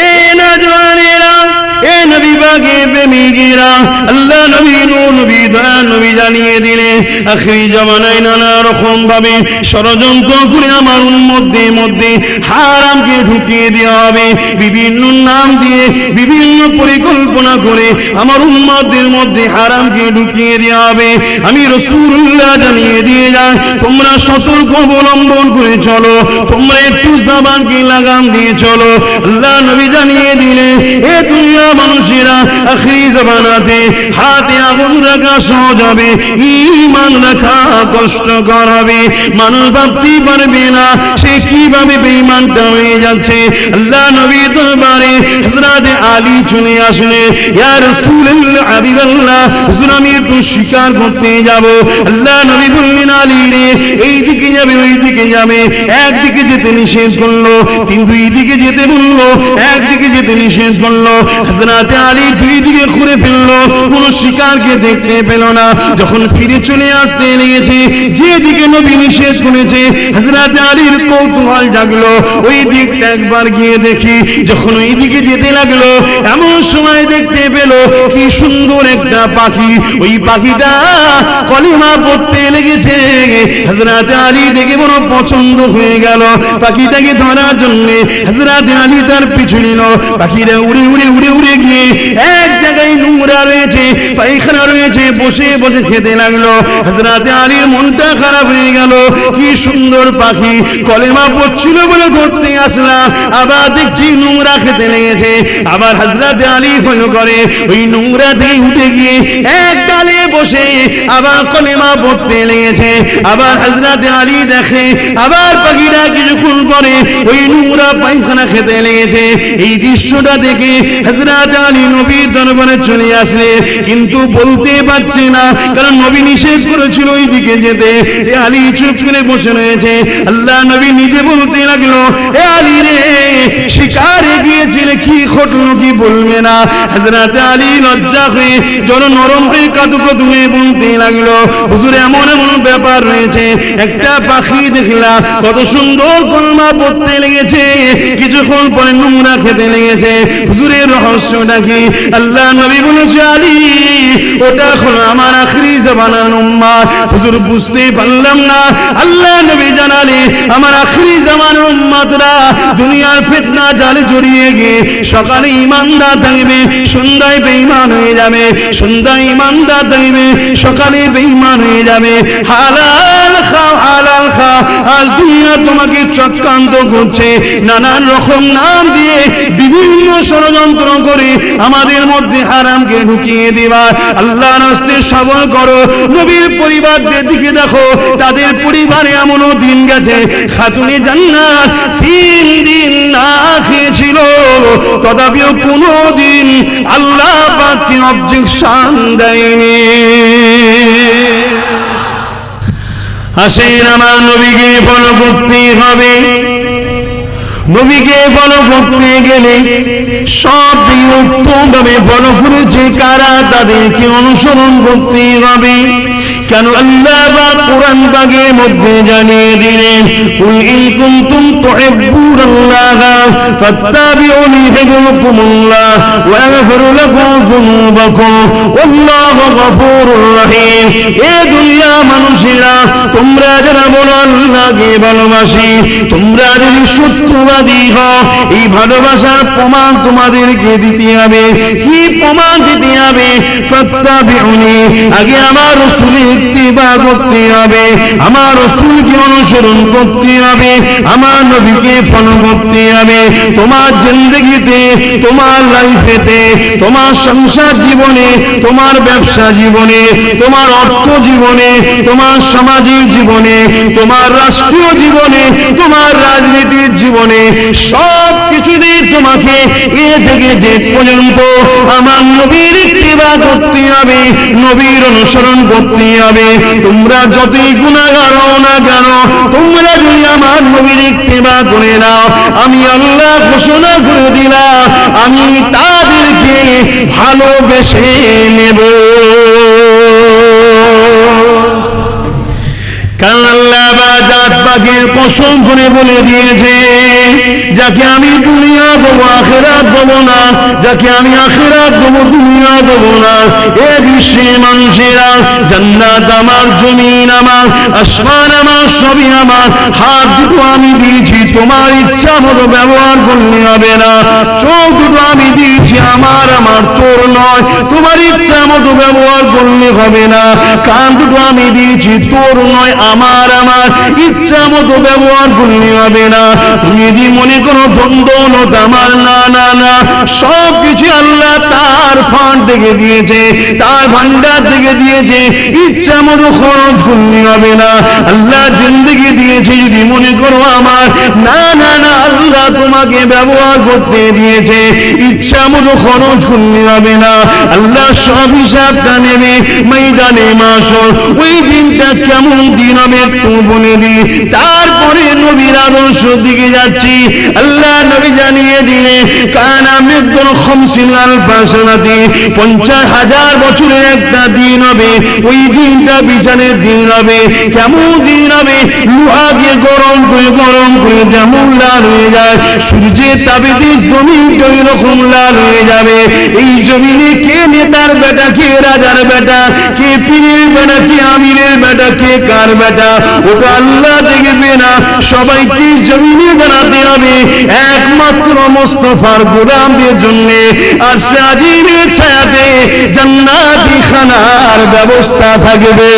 এ নওজওয়ানেরা, এ নবী পাকের প্রেমিকেরা, আল্লাহ নবী নবী দয়ার নবী জানিয়ে দিলেন আখিরি জামানায় নানা রকম ভাবে ষড়যন্ত্র করে আমার উম্মতদের মধ্যে হারামকে ঢুকিয়ে দেওয়া হবে। বিভিন্ন নাম দিয়ে বিভিন্ন পরিকল্পনা করে আমার উম্মতদের মধ্যে হারামকে ঢুকিয়ে দেওয়া হবে। আমি রাসূলুল্লাহ জানিয়ে দিয়ে যাই, তোমরা সতর্ক অবলম্বন করে চলো, তোমরা একটু জবানকে লাগাম দিয়ে চলো। আল্লাহ নবী জানিয়ে দিলেন, এ দুনিয়া মানুষেরা আখিরি জামানাতে হাতে আগুন রাখা সহজ হবে, ঈমান রাখা কষ্টকর হবে। মানুষ ভাবতেই পারবে না সে কিভাবে বেঈমানটা হয়ে যাচ্ছে। আল্লাহ নবীর দরবারে হযরত আলী চলে আসলেন, ইয়া রাসূলুল্লাহ হাবিবাল্লাহ, হুজুর আমি একটু শিকার করতে যাব। আল্লাহ নবী বললেন, আলী রে, এই দিকে যাবে ওই দিকে যাবে, একদিকে যেতে নিষেধ করলো, দুই দিকে যেতে বললো, একদিকে যেতে নিষেধ করলো। হযরত আলী দুই দিকে ঘুরে ফেললো, কোন শিকারকে দেখতে পেল না। যখন ফিরে চলে আসতে লেগেছে যেদিকে নবী নিষেধ করেছে, হযরত আলীর কৌতূহল জাগলো, ওই দিকটা একবার গিয়ে দেখি। যখন ওই দিকে যেতে লাগলো, এমন সময় দেখতে পেল কি সুন্দর একটা পাখি, ওই পাখিটা কলিমা পড়তে লেগেছে। হযরত আলী দেখে বড় পছন্দ হয়ে গেল। পাখিটাকে ধরার জন্য হযরত আলী তার পিছু নিল। পাখিটা উড়ে উড়ে উড়ে উড়ে গিয়ে এক জায়গায় নোংরা রয়েছে, পায়খানা রয়েছে, বসে বসে খেতে লাগলো। হযরত আলীর মনটা খারাপ হয়ে গেল, কি সুন্দর পাখি, কলেমা পড়ছিল বলে ধরতে আসলাম, আবার দেখছি নোংরা খেতে লেগেছে। আবার হযরত আলী ভয় করে ওই নোংরা থেকে উঠে গিয়ে এক ডালে বসে আবার কলেমা পড়তে লেগেছে। আবার হযরত আলী দেখে আবার পাখিরা কিছুক্ষণ পরে ওই নোংরা পায়খানা খেতে লেগেছে। এই দৃশ্যটা দেখে হযরত আলী নবীর দরবারে চলে আসলে, কিন্তু বলতে পারছে না, কারণ নবী নিষেধ করেছিল ওই দিকে যেতে। এ আলী চুপ করে বসে রয়েছে। আল্লাহ নবী নিজে বলতে লাগলো, এ আলী রে, শিকারে গিয়েছিলে, কি ঘটলো কি বলবে না? হযরত আলী লজ্জা হয়ে জন নরম হয়ে কাঁদু কাঁদু হয়ে বলতে লাগলো, হুজুর এমন এমন ব্যাপার রয়েছে, একটা পাখি দেখলাম কত সুন্দর কলমা পড়তে লেগেছে, কিছুক্ষণ পরে নোংরা খেতে লেগেছে, হুজুরের রহস্যটা কি? আল্লাহ নবী বলেছে, আলী ওটা হলো আমার আখিরি জামানার উম্মত। হুজুর বুঝতে পারলাম না। আল্লাহ নবী জানালে আমার আখিরি জামানার উম্মতরা দুনিয়ার ফিতনা জালে জড়িয়ে গিয়ে সকালে ঈমানদার থাকবে, সন্ধ্যায় বেঈমান হয়ে যাবে, সন্ধ্যায় ঈমানদার থাকবে, সকালে বেঈমান হয়ে যাবে। হালাল খাও হালাল খাও, আজ দুনিয়া তোমাকে চক্রান্ত করছে, নানান রকম নাম দিয়ে বিভিন্ন ষড়যন্ত্র করে আমাদের মধ্যে হারামকে ঢুকিয়ে দিবা। আল্লাহর রাস্তায় সবল করো। নবীর পরিবারদের দিকে দেখো, তাদের পরিবারে এমনও দিন গেছে খাতুনে জান্নাত 3 দিন না খেয়েছিল, তথাপিও কোনোদিন আল্লাহ পাককে অবজেকশন দেয়নি। আসেন আমার নবীকে ফলো করতে হবে। নবীকে ফলো করতে গেলে সব উত্তমভাবে ফলো করেছে কারা, তাদেরকে অনুসরণ করতে হবে। কেন আল্লাহ পাক কোরআন পাকের মধ্যে জানিয়ে দিলেন, কুল ইন কুনতুম তুহিব্বুনাল্লাহ ফাত্তাবিউনি ইউহিব্বুকুমুল্লাহ ওয়া ইয়াগফির লাকুম যুনুবাকুম ওয়াল্লাহু গফুরুর রহিম। এ দুনিয়া মানুষেরা, তোমরা যারা বলো আল্লাহকে ভালোবাসি, তোমরা যদি সত্যবাদী হও, এই ভালোবাসার প্রমাণ তোমাদেরকে দিতে হবে। কি প্রমাণ দিতে হবে? ফাত্তাবিউনি, আগে আমার রাসূলের ইত্তিবা করতে হবে, আমার রাসূলকে অনুসরণ করতে হবে, আমার নবীকে ফলো করতে হবে। তোমার জিন্দেগিতে, তোমার লাইফেতে, তোমার সংসার জীবনে, তোমার ব্যবসা জীবনে, তোমার অর্থ জীবনে, তোমার সামাজিক জীবনে, তোমার রাষ্ট্রীয় জীবনে, তোমার রাজনীতির জীবনে, সব কিছুতে তোমাকে এ থেকে যে পর্যন্ত আমার নবীর ইত্তিবা করতে হবে, নবীর অনুসরণ করতে হবে। তোমরা যতই গুনাহগার হও না কেন, তোমরা যদি আমার নবীর ইত্তিবা করে নাও, আমি আল্লাহ ঘোষণা করে দিলাম, আমি তাদেরকে ভালোবেসে নেব। কারণ আল্লাহ জাত পাকের কসম করে বলে দিয়েছে, যাকে আমি দুনিয়া ও আখিরাত দেবো না, যাকে আমি আখিরাত দেবো, দুনিয়া দেবো না। এ বিশ্বের মানুষেরা, জান্নাত আমার, জমিন আমার, আসমান আমার, সবই আমার। হাত দুটো আমি দিয়েছি, তোমার ইচ্ছা মতো ব্যবহার করলে হবে না। চোখ দুটো আমি দিয়েছি, আমার আমার, তোর নয়, তোমার ইচ্ছা মতো ব্যবহার করলে হবে না। কান দুটো আমি দিয়েছি, তোর নয়, আমার আমার, ইচ্ছা মতো ব্যবহার করলে হবে না। তুমি যদি মনে করো ধন দৌলত আমার, না না না, সব কিছু আল্লাহ তার ফান্ড থেকে দিয়েছে, তার ভান্ডার থেকে দিয়েছে, ইচ্ছা মতো খরচ করলে হবে না। আল্লাহ জিন্দেগি দিয়েছে, যদি মনে করো আমার, না না না, আল্লাহ তোমাকে ব্যবহার করতে দিয়েছে, ইচ্ছা মতো খরচ করলে হবে না। আল্লাহ সব হিসাবটা নেবে ময়দানে মাশর। ওই দিনটা কেমন দিন হবে একটু বলে দিই, তারপরে নবীর আদর্শ দিকে যাচ্ছি। আল্লাহ নবী জানিয়ে দিলে কানা মিকদার 50,000 সানাতি, 50,000 বছরের একটা দিন হবে। ওই দিনটা বিচারের দিন হবে। কেমন দিন হবে? লোহাকে গরম করে যেমন লাল হয়ে যায়, সূর্যের তাপেতে জমিনটা ওই রকম লাল হয়ে যাবে। এই জমিনে কে নেতার বেটা, কে রাজার বেটা, কে পীরের বেটা, কে আমিরের বেটা, কে কার বেটা, ওটা আল্লাহ দেখবে না। সবাইকে জমিনে দাঁড়াতে হবে একমাত্র মুস্তাফার গোলামদের জন্য। আর সে আজিমের ছায়াতে জান্নাতি খানার ব্যবস্থা থাকবে।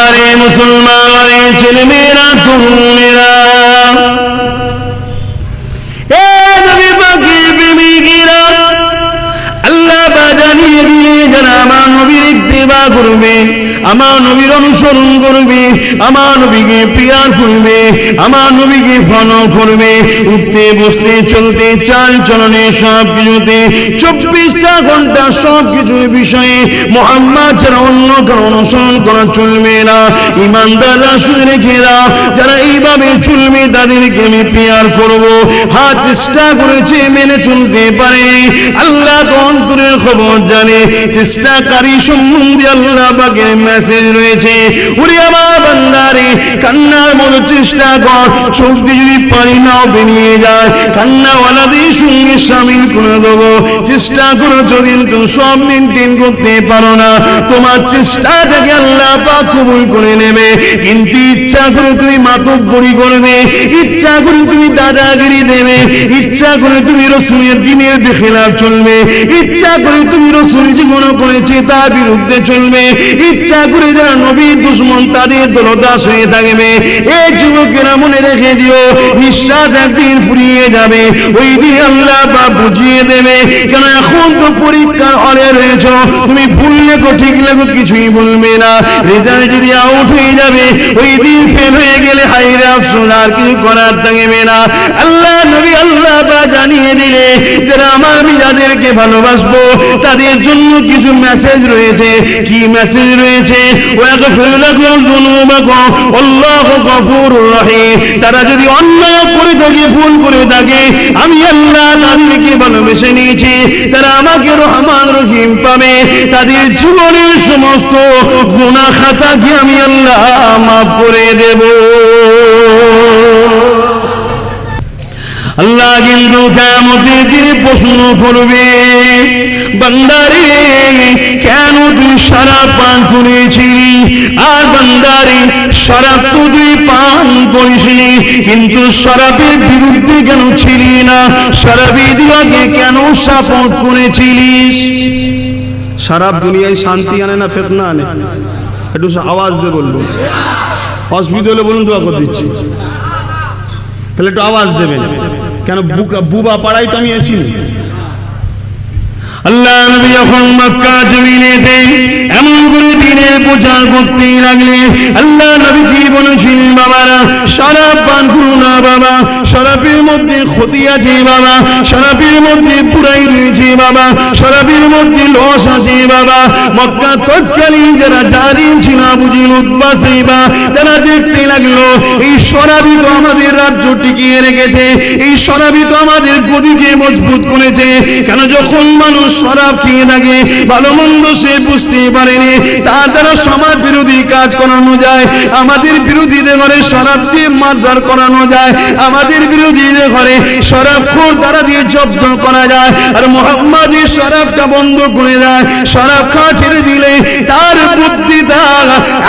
আরে মুসলমান, আরে ছেলেমেয়েরা, তরুণেরা, এ নবী পাকের প্রেমিকেরা, আল্লাহ জানিয়ে দিলে যারা আমার নবীর ইত্তেবা করবে, আমার নবীর অনুসরণ করবে, আমার নবীকে পিয়ার করবে, আমার নবীকে ফলো করবে, উঠতে বসতে চলতে চাল চলনে সব কিছুতে 24টা ঘন্টা সব কিছুর বিষয়ে মুহাম্মদ ছাড়া অন্য কারো অনুসরণ করা চলবে না। ইমানদাররা শুনে রেখে দাও, যারা এইভাবে চলবে তাদেরকে আমি পিয়ার করব। হ্যাঁ, চেষ্টা করেছে, মেনে চলতে পারেনি। আল্লাহ তো অন্তরের খবর জানে। চেষ্টাকারী সম্বন্ধে আল্লাহ পাকের মেসেজ রয়েছে। ওরে আমার বান্দারে, কান্নার মতো চেষ্টা কর, চোখ দিয়ে যদি পানি নাও বেরিয়ে যায়, কান্নাওয়ালাদের সঙ্গে শামিল করে দেবো। চেষ্টা করেছো কিন্তু সব মেনটেন করতে পারো না, তোমার চেষ্টাটাকে আল্লাহ পাক কবুল করে নেবে। কিন্তু ইচ্ছা করে তুমি মাতব্বরি করবে, ইচ্ছা করে তুমি দাদাগিরি দেবে, ইচ্ছা করে তুমি রাসূলের দ্বীনের খেলাফ চলবে, ইচ্ছা করে তুমি রাসূল জীবন করেছে তার বিরুদ্ধে চলবে, ইচ্ছা করে যারা নবীর দুশমন তাদের দলদাস হয়ে থাকবে। এই যুবকেরা মনে রেখে দিও, নিঃশ্বাস একদিন ফুরিয়ে যাবে, ওই দিন আল্লাহ পাক বুঝিয়ে দেবে। কেন এখন তো পরীক্ষার হলে রয়েছ, তুমি ভুল লেখো ঠিক লেখো কিছুই বলবে না। রেজাল্ট যদি আউট হয়ে যাবে, ওই দিন ফেল হয়ে গেলে হায়রে আফসোস, আর কিছু করার থাকবে না। আল্লাহ নবী আল্লাহ পাক জানিয়ে দিলে যারা আমার যাদেরকে ভালোবাসবো তাদের জন্য কিছু মেসেজ রয়েছে। কি মেসেজ রয়েছে? ওয়াগফির লাকুম যুনুবাকুম আল্লাহু গফুরুর রহিম। তারা যদি অন্যায় করে থাকে, ভুল করে থাকে, আমি আল্লাহ তাদেরকে ভালোবেসে নিয়েছি, তারা আমাকে রহমান রহিম পাবে। তাদের জীবনের সমস্ত গুনাহ খাতাকে আমি আল্লাহ মাফ করে দেব। আল্লাহ কিন্তু কিয়ামতের দিনে প্রশ্ন করবে, বান্দারে কেন তুই শরাব পান করেছিলি? আর বান্দারে শরাব তো তুই পান করিসনি, কিন্তু শরাবের বিরুদ্ধে কেন ছিলি না? শরাবের দিকে কেন সাপোর্ট করেছিলিস? শরাব দুনিয়ায় শান্তি আনে না ফিতনা আনে? একটু আওয়াজ দিয়ে বলবো। অসুবিধা হলে বলুন, দোয়া করে দিচ্ছি। তাহলে একটু আওয়াজ দেবেন, কেন বুবা পাড়াই তো আমি আসিনি। আল্লাহ নবী যখন মক্কা জমিনেতে এমন করে দিনের প্রচার করতে লাগলেন, আল্লাহ নবী কি বলেছিলেন? বাবারা, শরাব পান করো না বাবা, শরাবের মধ্যে ক্ষতি আছে বাবা, শরাবের মধ্যে পুরাই রয়েছে বাবা, শরাবের মধ্যে লস আছে বাবা। মক্কা তৎকালীন যারা জালিম ছিল, বুঝি উতবা সাইবা, তারা দেখতে লাগলো এই শরাবই তো আমাদের রাজ্য টিকিয়ে রেখেছে, এই শরাবই তো আমাদের গদিকে মজবুত করেছে। কেন যখন মানুষ শরাব খেয়ে থাকে, ভালো মন্দ সে বুঝতে পারেনি, তার দ্বারা সমাজ বিরোধী কাজ করানো যায়, আমাদের বিরোধীদের ঘরে শরাব দিয়ে মারধর করানো যায়, আমাদের শরাবের বিরোধিতা করে, শরাবখোর দ্বারা দিয়ে জব্দ করা যায়। আর মুহাম্মাদের শরাবটা বন্ধ করে দেয়, শরাব খাওয়া ছেড়ে দিলে তার বুদ্ধিটা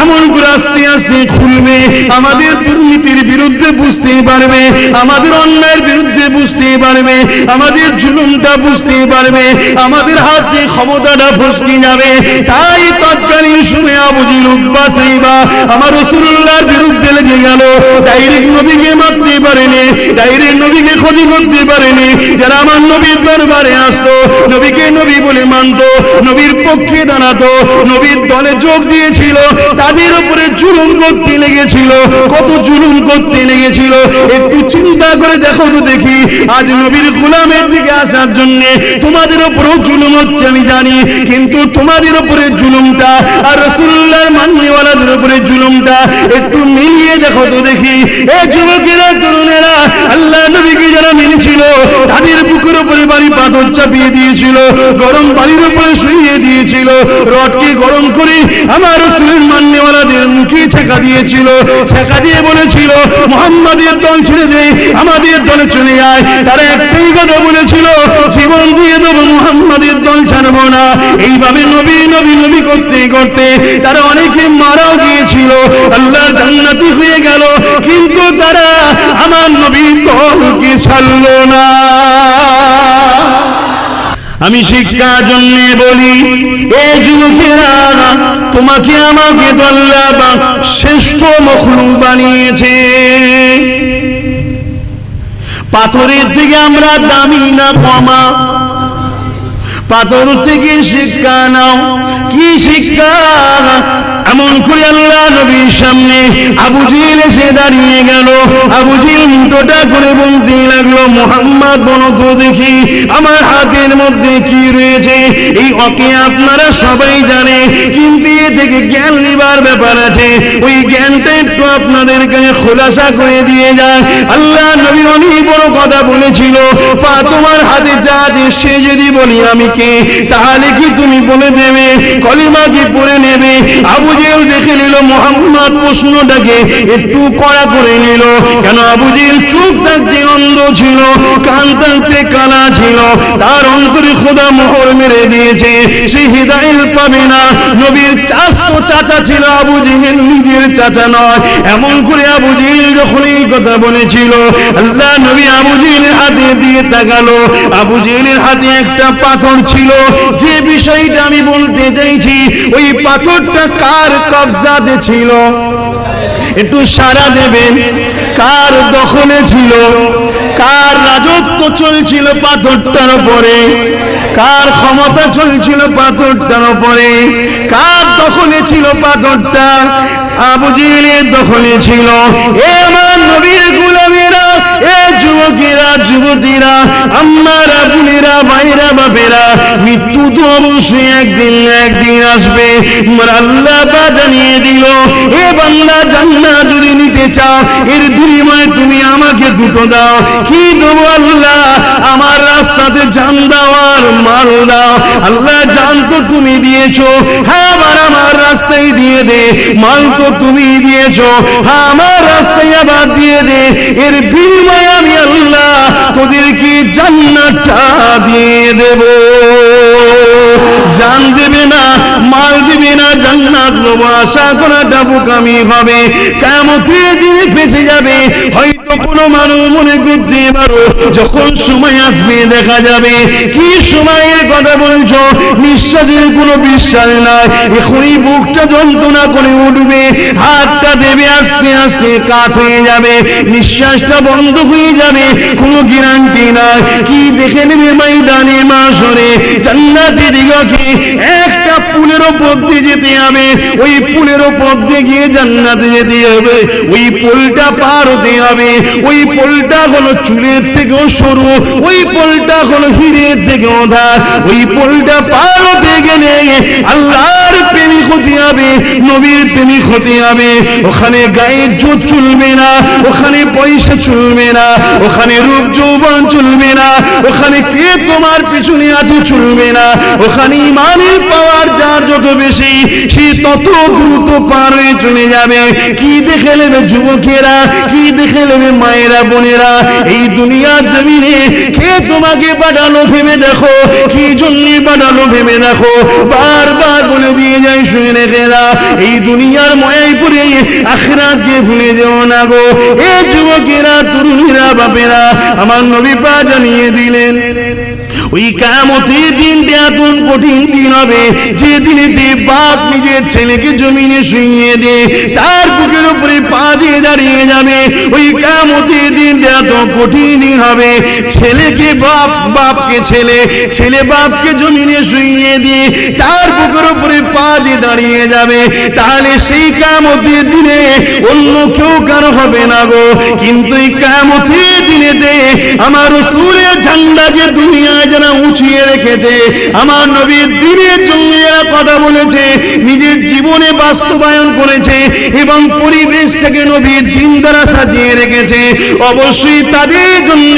এমন করে আস্তে আস্তে খুলবে, আমাদের দুর্নীতির বিরুদ্ধে বুঝতে পারবে, আমাদের অন্যায়ের বিরুদ্ধে বুঝতে পারবে, আমাদের জুলুমটা বুঝতে পারবে, আমাদের হাতে ক্ষমতাটা ফসকে যাবে। তাই তৎকালীন সময়ে আবু জিল উতবা সাইবা আমার রাসূলুল্লাহর বিরুদ্ধে লেগে গেল। ডাইরেক্ট নবীকে মারতে পারেনি, ডাইরেক্ট নবীকে ক্ষতি করতে পারেনি। যারা আমার নবীর দরবারে আসতো, নবীকে নবী বলে মানতো, নবীর পক্ষে দাঁড়াতো, নবীর দলে যোগ দিয়েছিল, তাদের উপরে জুলুম করতে লেগেছিল। কত জুলুম করতে লেগেছিল একটু চিন্তা করে দেখো তো দেখি। আজ নবীর গোলামের দিকে আসার জন্য তোমাদের উপরেও জুলুম হচ্ছে আমি জানি, কিন্তু তোমাদের উপরে জুলুমটা আর রাসূলুল্লাহর মাননেওয়ালাদের উপরে জুলুমটা একটু মিলিয়ে দেখো তো দেখি। এই যুবকেরা, তরুণেরা, আল্লাহ নবীকে যারা মেনেছিল তাদের বুকের উপরে বাড়ি পাথর চাপিয়ে দিয়েছিল, গরম বাড়ির উপরে শুইয়ে দিয়েছিল, রডকে গরম করে আমার রাসূলের মাননেওয়ালাদের মুখে ছেঁকা দিয়েছিল, ছেঁকা দিয়ে বলেছিল মুহাম্মাদের দল ছেড়ে দে, আমাদের দলে চলে আয়। তারা একটাই কথা বলেছিল, জীবন দিয়ে দেবো, মুহাম্মাদের দল ছাড়বো না। এইভাবে নবী নবী নবী করতে করতে তারা অনেকে মারাও গিয়েছিল, আল্লাহর জান্নাতি হয়ে গেল, কিন্তু তারা আমার নবীর দলকে ছাড়লো না। আমি শিক্ষার জন্য বলি, এই যুবকেরা, তোমাকে আমাকে আল্লাহ শ্রেষ্ঠ মখলুক বানিয়েছে। পাথরের থেকে আমরা দামি না কমা, পাথর থেকে শিক্ষা নাও। কি শিক্ষা? এমন করে আল্লাহ নবীর সামনে আবু জিল এসে দাঁড়িয়ে গেল। আবু জিল মুঠোটা করে বলতে লাগলো, মুহাম্মদ বলো তো দেখি আমার হাতের মধ্যে কি রয়েছে। এই ওকে আপনারা সবাই জানে, কিন্তু এ থেকে জ্ঞান নেবার ব্যাপার আছে, ওই জ্ঞানটা একটু আপনাদের কাছে খোলাসা করে দিয়ে যায়। আল্লাহ নবী অনেক বড় কথা বলেছিল, পা তোমার হাতে যা আছে সে যদি বলি আমি কে, তাহলে কি তুমি বলে দেবে, কলিমা কি পড়ে নেবে? আবু জেল দেখে নিল মুহাম্মদ প্রশ্নটাকে একটু কড়া করে নিল। কেন? আবু জেল চোখ থাকতে অন্ধ ছিল, কান থাকতে কানা ছিল, তার অন্তরে খোদা মোহর মেরে দিয়েছে, সে হিদায়াত পাবে না। নবীর চাচা ছিল আবু জেহেল, নিজের চাচা নয়। এমন করে আবু জেহেল যখন এই কথা বলেছিল, আল্লাহ নবী আবু জেহেলের হাতে দিয়ে তাকালো। আবু জেহেলের হাতে একটা পাথর ছিল। যে বিষয়টা আমি বলতে চাইছি, ওই পাথরটা কার কবজাতে ছিল? একটু সাড়া দেবেন। কার দখলে ছিল? কার রাজত্ব চলছিল পাথরটার উপরে? কার ক্ষমতা চলছিল পাথরটার উপরে? কার দখলে ছিল পাথরটা? আবু জেহেলের দখলে ছিল। এ আমার নবীর গোলামেরা, এ যুবকেরা, যুবতীরা, আম্মারা, বোনেরা, ভাইরা, বাপেরা, মৃত্যু তো অবশ্যই একদিন না একদিন আসবে। আল্লাহ জানিয়ে দিল, এ বান্দা জান্নাত যদি নিতে চাও, এর বিনিময়ে তুমি আমাকে দুটো দাও। কি দেবো আল্লাহ? আমার রাস্তাতে জান দাও আর মাল দাও। আল্লাহ জান তো তুমি দিয়েছো, হ্যাঁ আবার আমার রাস্তায় দিয়ে দে। মাল তো তুমি দিয়েছো, হ্যাঁ আমার রাস্তায় আবার দিয়ে দে। এর বিনিময়ে আমি আল্লাহ তোদেরকে জান্নাতটা দিয়ে দেব। জান দেবে না, মাল দেবে না, জান্নাত নেবো আশা করাটা বোকামি হবে। কিয়ামতের দিনে ফেঁসে যাবে। হয়তো কোনো মানুষ মনে করতে পারো, যখন সময় আসবে দেখা যাবে। কি সময়ের কথা বলছো? নিঃশ্বাসের কোনো বিশ্বাস নাই, এখনই বুকটা যন্ত্রণা করে উঠবে, হাতটা দেবে আস্তে আস্তে কাত হয়ে যাবে, নিঃশ্বাসটা বন্ধ হয়ে যাবে, কোনো গ্যারান্টি নাই। কি দেখে নেবে ময়দানে মাশরে? জান্নাতি দিগকে একটা পুলের উপর দিয়ে যেতে হবে, ওই পুলের উপর দিয়ে গিয়ে জান্নাতে যেতে হবে। ওই পুলটা পার হতে হবে। ওই পুলটা হলো চুলের থেকেও সরু, ওই পুলটা হলো হীরের থেকেও ধার। ওই পুলটা পার হতে গেলে আল্লাহর প্রেমিক হতে হবে, নবীর প্রেমিক হতে হবে। ওখানে গায়ের জোর চলবে না, ওখানে পয়সা চলবে না, ওখানে রূপ যৌবন চলবে না, ওখানে কে তোমার পিছনে আছে চলবে না, ওখানে ইমানের পাওয়ার যার যত বেশি সে তত দ্রুত পার হয়ে চলে যাবে। কি দেখে নেবে যুবকেরা, কি দেখে নেবে মায়েরা বোনেরা, এই দুনিয়ার জমিনে কে তোমাকে পাঠালো ভেবে দেখো, কি জন্য পাঠালো ভেবে দেখো। বারবার বলে দিয়ে যায় শুনে রেখেরা, এই দুনিয়ার ময়াই পড়ে আখিরাতকে ভুলে যেও না গো। এ যুবকেরা, তরুণীরা, বাপেরা, আমার নবী পাক জানিয়ে দিলেন ওই কিয়ামতের দিনটা এত কঠিন দিন হবে যে দিনেতে বাপ নিজের ছেলেকে জমিনে শুইয়ে দিয়ে তার বুকের উপরে পা দিয়ে দাঁড়িয়ে যাবে। ওই কিয়ামতের দিনটা এত কঠিন দিন হবে, ছেলেকে বাপ, বাপকে ছেলে, ছেলে বাপকে জমিনে শুইয়ে দিয়ে তার বুকের উপরে পা দিয়ে দাঁড়িয়ে যাবে। তাহলে সেই কিয়ামতের দিনে অন্য কেউ কারো হবে না গো। কিন্তু এই কিয়ামতের দিনেতে আমার রাসূলের ঝান্ডাকে দুনিয়ায় যারা উঁচিয়ে রেখেছে, আমার নবীর দ্বীনের জন্য যারা কথা বলেছে, নিজের জীবনে বাস্তবায়ন করেছে এবং পরিবেশটাকে নবীর দ্বীন দ্বারা সাজিয়ে রেখেছে, অবশ্যই তাদের জন্য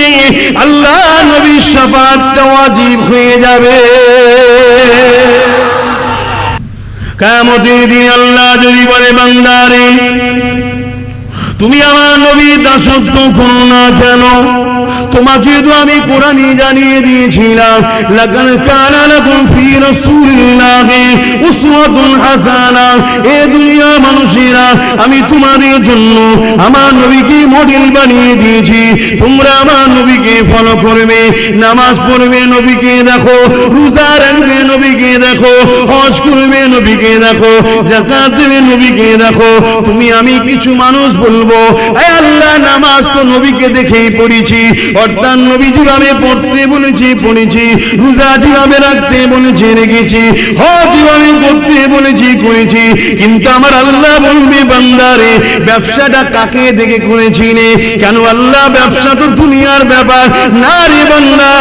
আল্লাহ নবীর শাফাআতটা ওয়াজিব হয়ে যাবে। কিয়ামতের দিন আল্লাহ যদি বলে বান্দারে তুমি আমার নবীর দাসত্ব করো না কেন, তোমাকে তো আমি কোরআনে জানিয়ে দিয়েছিলাম লাকাদ কানা লাকুম ফি রাসূলিল্লাহি উসওয়াতুন হাসানা। এ দুনিয়ার মানুষেরা, আমি তোমাদের জন্য আমার নবীকে মডেল বানিয়ে দিয়েছি, তোমরা আমার নবীকে ফলো করবে, নামাজ পড়বে নবীকে দেখো, রোজা রাখবে নবীকে দেখো, হজ করবে নবীকে দেখো, যাকাত দেবে নবীকে দেখো। তুমি আমি কিছু মানুষ বলবো এ আল্লাহ নামাজ তো নবীকে দেখেই পড়েছি, অর্থাৎ নবী যেভাবে পড়তে বলেছি পড়েছি, রোজা যেভাবে রাখতে বলেছি রেখেছি, হজ যেভাবে করতে বলেছি করেছি। কিন্তু আমার আল্লাহ বলবে বান্দারে ব্যবসাটা কাকে দেখে করেছি রে? কেন আল্লাহ ব্যবসা তো দুনিয়ার ব্যাপার না রে বান্দা,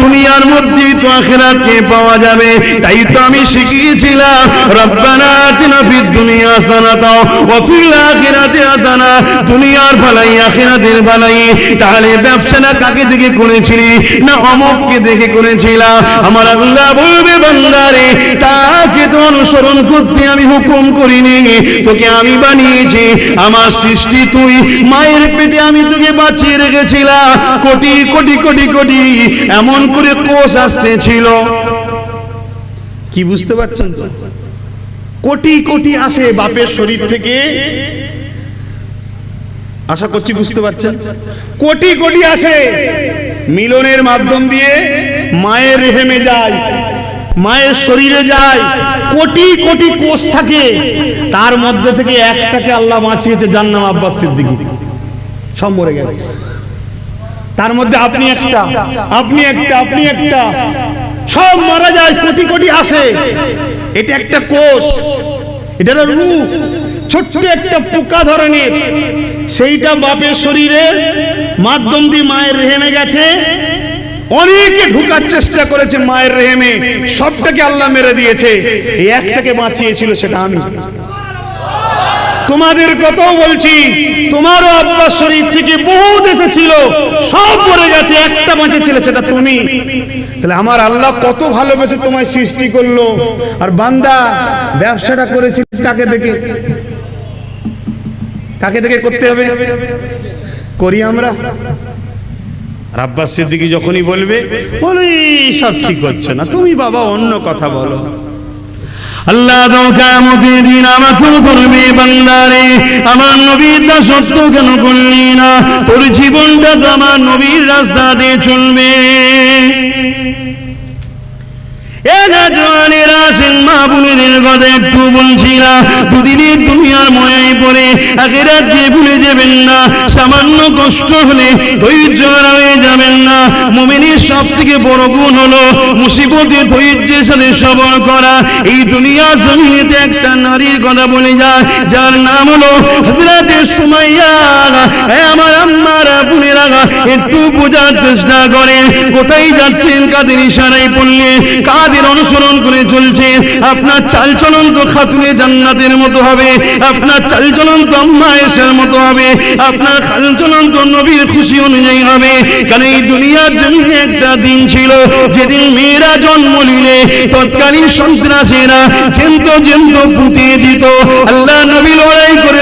দুনিয়ার মধ্যেই তো আখিরাতকে পাওয়া যাবে। তাই তো আমি শিখিয়েছিলাম রব্বানা আতিনা ফিদ দুনিয়া হাসানাতাও ওয়া ফিল আখিরাতি হাসানা, দুনিয়ার ভালাই আখিরাতের ভালাই। তাহলে ব্যবসাটা কাকে দেখে করেছিলি? না অমুককে দেখে করেছিলাম। আমার আল্লাহ বলবে বান্দারে তাকে তো অনুসরণ করতে আমি হুকুম করিনি, তোকে আমি বানিয়েছি, আমার সৃষ্টি তুই, মায়ের পেটে আমি তোকে বাঁচিয়ে রেখেছিলাম। কোটি কোটি কোটি কোটি এমন করে কোষ আসতেছিল, কি বুঝতে পারছেন? কোটি কোটি আসে বাপের শরীর থেকে, আশা করছি বুঝতে পারছেন। কোটি কোটি আসে মিলনের মাধ্যম দিয়ে মায়ের রেহেমে যায়, মায়ের শরীরে যায়। কোটি কোটি কোষ থাকে, তার মধ্যে থেকে একটাকে আল্লাহ বাঁচিয়েছে, যার নাম আব্বাস সিদ্দিকী, সব মরে গেছে। তার মধ্যে আপনি একটা, আপনি একটা, আপনি একটা, সব মারা যায়। কোটি কোটি আসে, এটা একটা কোষ, এটা রূহ, ছোট্ট একটা পোকা ধরনের, সেইটা বাপের শরীরের মাধ্যম দিয়ে মায়ের রেহেমে গেছে। অনেকে ঢুকার চেষ্টা করেছে মায়ের রেহেমে, সবটাকে আল্লাহ মেরে দিয়েছে, এই একটাকে বাঁচিয়েছিল, সেটা আমি। তোমাদের কথাও বলছি, তোমারও আব্বার শরীর থেকে বহুত এসেছিল, সব মরে গেছে, একটা বাঁচেছিল, সেটা তুমি। তাহলে আমার আল্লাহ কত ভালোবেসে তোমায় সৃষ্টি করলো। আর বান্দা ব্যবসাটা করেছিস কাকে দেখে? কাকে দেখে করতে হবে? করি আমরা। আব্বাস সিদ্দিকী যখনই বলবে, বলি সব ঠিক হচ্ছে না, তুমি বাবা অন্য কথা বলো। আল্লাহ তো কিয়ামতের দিন আমাকেও করবে বান্দারে আমার নবীর দাসত্ব কেন করলি না? তোর জীবনটা তো আমার নবীর রাস্তা দিয়ে চলবে। একটু বলছিলাম দুদিনের দুনিয়ার ময়ায় পড়ে আখিরাতকে ভুলে যাবেন না। সামান্য কষ্ট হলে ধৈর্য হারিয়ে যাবেন না। মুমিনের সব থেকে বড় গুণ হলো মুসিবতে ধৈর্যের সাথে সবর করা। এই দুনিয়া জমিনেতে একটা নারীর কথা বলে যায়, যার নাম হলো হযরত সুমাইয়া। আমার আম্মারা বোনেরা একটু বোঝার চেষ্টা করেন, কোথায় যাচ্ছেন, কাদের ইশারায় পড়লে, কাদের অনুসরণ করে চলছেন। আপনার চালচলন তো খাতুনে জান্নাতের মতো হবে, আপনার চালচলন তো আম্মা আয়েশার মতো হবে, আপনার চালচলন তো নবীর খুশি অনুযায়ী হবে। কারণ এই দুনিয়ার জমিনে একটা দিন ছিল যেদিন মেয়েরা জন্ম নিলে তৎকালীন সন্ত্রাসীরা জ্যান্ত পুঁতিয়ে দিত। আল্লাহ নবী লড়াই করে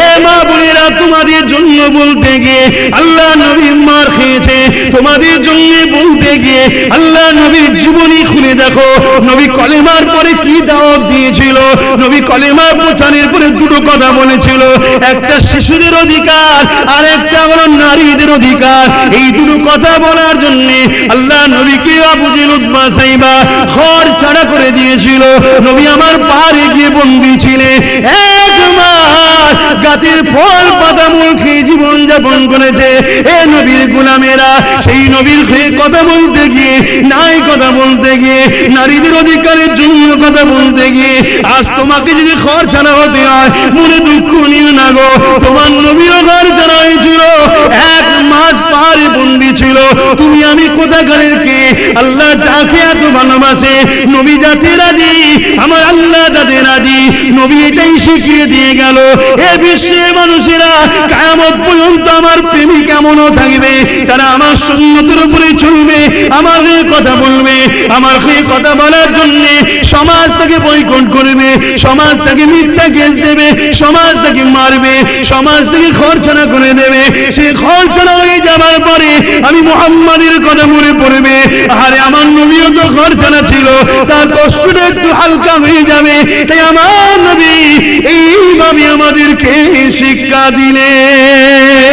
এ মা বোনেরা তোমাদের জন্য বলতে গিয়ে আল্লাহ নবী মার খেয়েছে, তোমাদের জন্য বলতে গিয়ে আল্লাহ নবীর জীবনী খুলে দেখো নবী কলেমার পরে কি দাওয়াত দিয়েছিল। নবী কলেমা প্রচারের পরে দুটো কথা বলেছিল, একটা শিশুদের অধিকার আর একটা হলো নারীদের অধিকার। এই দুটো কথা বলার জন্য আল্লাহ নবীকে আবু জেহেল উতবা সাইবা ঘর ছাড়া করে দিয়েছিল। নবী আমার পাহাড়ে গিয়ে বন্দী ছিলেন, এক মাস গাছের ফল পাতা মূল খেয়ে জীবন যাপন করেছে। এ নবীর গোলামেরা সেই নবীর খেয়ে কথা বলতে গিয়ে নাই কথা বলতে গিয়ে নারীদের অধিকারের জন্য কথা বলতে গিয়ে আজ তোমাকে যদি ঘর ছাড়া হতে হয় মনে দুঃখ নিও না গো। তোমার নবীও ঘর ছাড়া হয়েছিল, এক মাস পাহাড়ে বন্দী ছিল। তুমি আমি কোথাকারের কে? আল্লাহ যাকে এত ভালোবাসে নবী যাতে রাজি, আমার আল্লাহ যাতে রাজি। নবী এটাই শিখিয়ে দিয়ে গেল, এ বিশ্বের মানুষেরা কিয়ামত পর্যন্ত আমার প্রেমী কেমনও থাকবে, তারা আমার সুন্নতের উপরে চলবে, আমার হয়ে কথা বলবে। আমার হয়ে কথা বলার জন্য সমাজ তাকে বয়কট করবে, সমাজ তাকে মিথ্যা কেস দেবে, সমাজ তাকে মারবে, সমাজ থেকে খরচানা করে দেবে। সে খরচানা হয়ে যাবার পরে আমি মুহাম্মাদের কথা মনে পড়বে, আরে আমার নবীও তো খরচানা ছিল, তার কষ্টটা একটু হালকা হয়ে যাবে। তাই আমার নবী এইভাবে আমাদেরকে শিক্ষা দিলেন।